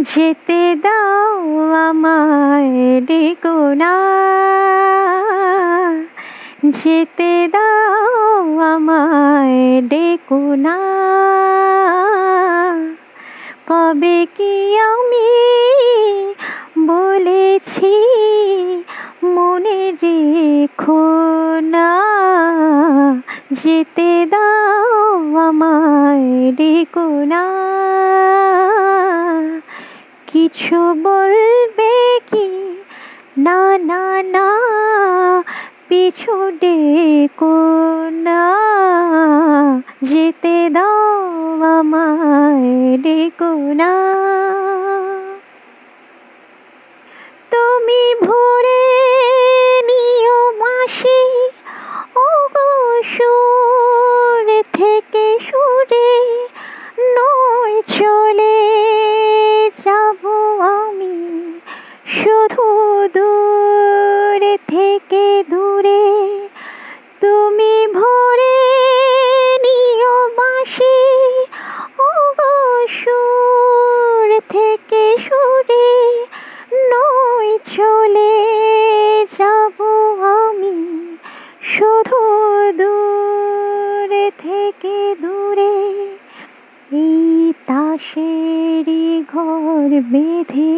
যেতে দাও আমায় ডেকো না, যেতে দাও আমায় ডেকো না। কবে কি আমি বলেছি মনে রেখো না, যেতে দাও আমায় ডেকো না। কিছু বলবে কি না না না, পিছু ডেকো না, যেতে দাও আমায় ডেকো না। তুমি ভরে নিও মাসি ওগো সুর থেকে সুরে, নয় চলে যাব আমি শুধু দূর থেকে দূরে। তুমি ভরে নিও বাঁশি ওগো সুর থেকে সুরে, নয় চলে যাব আমি শুধু দূর থেকে দূরে। এই তাসেরই ঘর বেঁধে